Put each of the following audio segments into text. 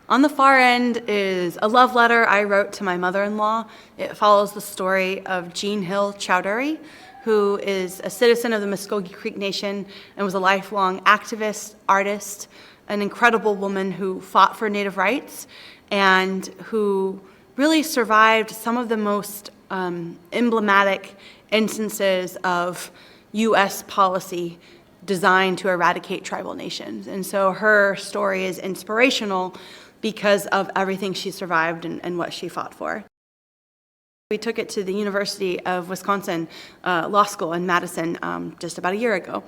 On the far end is a love letter I wrote to my mother-in-law. It follows the story of Jean Hill Chowdhury, who is a citizen of the Muskogee Creek Nation and was a lifelong activist, artist, an incredible woman who fought for Native rights and who really survived some of the most emblematic instances of U.S. policy designed to eradicate tribal nations. And so her story is inspirational because of everything she survived and what she fought for. We took it to the University of Wisconsin Law School in Madison just about a year ago.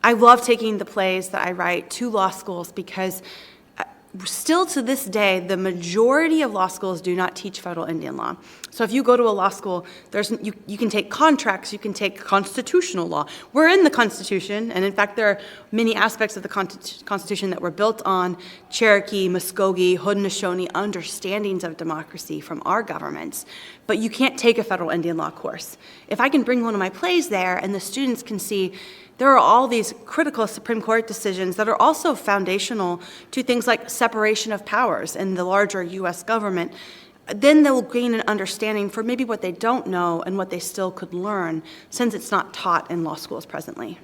I love taking the plays that I write to law schools because still to this day, the majority of law schools do not teach federal Indian law. So if you go to a law school, you can take contracts, you can take constitutional law. We're in the Constitution, and in fact, there are many aspects of the Constitution that were built on Cherokee, Muskogee, Haudenosaunee understandings of democracy from our governments. But you can't take a federal Indian law course. If I can bring one of my plays there and the students can see there are all these critical Supreme Court decisions that are also foundational to things like separation of powers in the larger U.S. government, then they'll gain an understanding for maybe what they don't know and what they still could learn, since it's not taught in law schools presently.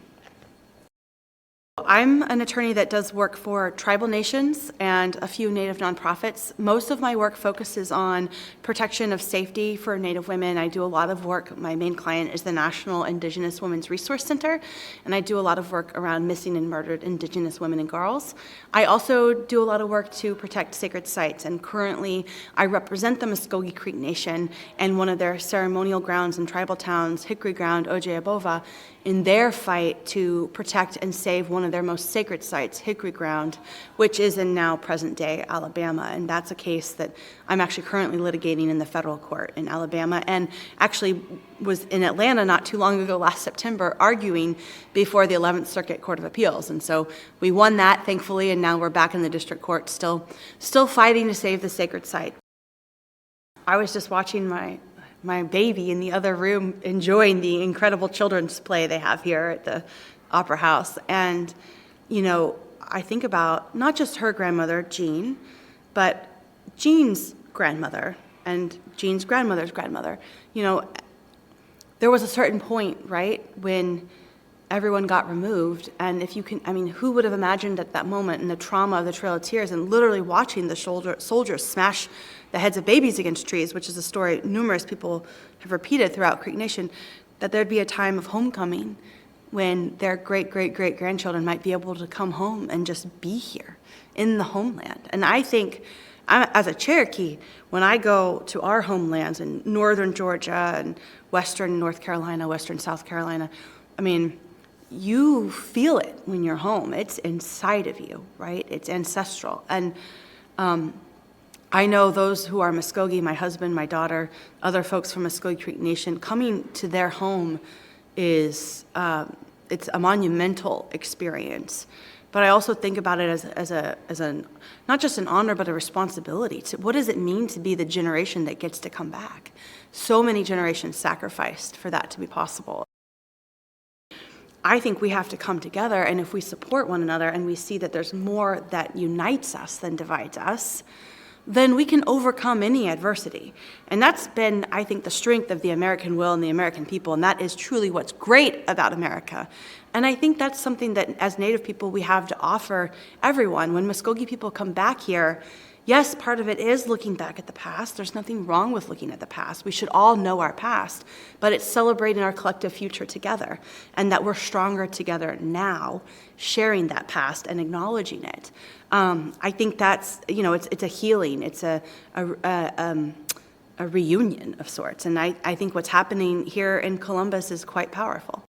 I'm an attorney that does work for tribal nations and a few Native nonprofits. Most of my work focuses on protection of safety for Native women. I do a lot of work. My main client is the National Indigenous Women's Resource Center, and I do a lot of work around missing and murdered Indigenous women and girls. I also do a lot of work to protect sacred sites, and currently I represent the Muskogee Creek Nation and one of their ceremonial grounds in tribal towns, Hickory Ground, Ojibwa, in their fight to protect and save one of their most sacred sites, Hickory Ground, which is in now present-day Alabama. And that's a case that I'm actually currently litigating in the federal court in Alabama, and actually was in Atlanta not too long ago, last September, arguing before the 11th Circuit Court of Appeals. And so we won that, thankfully, and now we're back in the district court, still fighting to save the sacred site. I was just watching my baby in the other room enjoying the incredible children's play they have here at the Opera House. And, you know, I think about not just her grandmother, Jean, but Jean's grandmother and Jean's grandmother's grandmother. You know, there was a certain point, right, when everyone got removed, and if you can, I mean, who would have imagined at that moment and the trauma of the Trail of Tears and literally watching the soldiers smash the heads of babies against trees, which is a story numerous people have repeated throughout Creek Nation, that there'd be a time of homecoming when their great-great-great-grandchildren might be able to come home and just be here in the homeland. And I think, as a Cherokee, when I go to our homelands in northern Georgia and western North Carolina, western South Carolina, I mean, you feel it when you're home. It's inside of you, right? It's ancestral. And I know those who are Muskogee, my husband, my daughter, other folks from Muskogee Creek Nation, coming to their home is, it's a monumental experience. But I also think about it as a not just an honor, but a responsibility. What does it mean to be the generation that gets to come back? So many generations sacrificed for that to be possible. I think we have to come together, and if we support one another and we see that there's more that unites us than divides us, then we can overcome any adversity. And that's been, I think, the strength of the American will and the American people, and that is truly what's great about America. And I think that's something that, as Native people, we have to offer everyone. When Muskogee people come back here, yes, part of it is looking back at the past. There's nothing wrong with looking at the past. We should all know our past, but it's celebrating our collective future together, and that we're stronger together now, sharing that past and acknowledging it. I think that's, you know, it's a healing. It's a reunion of sorts, and I think what's happening here in Columbus is quite powerful.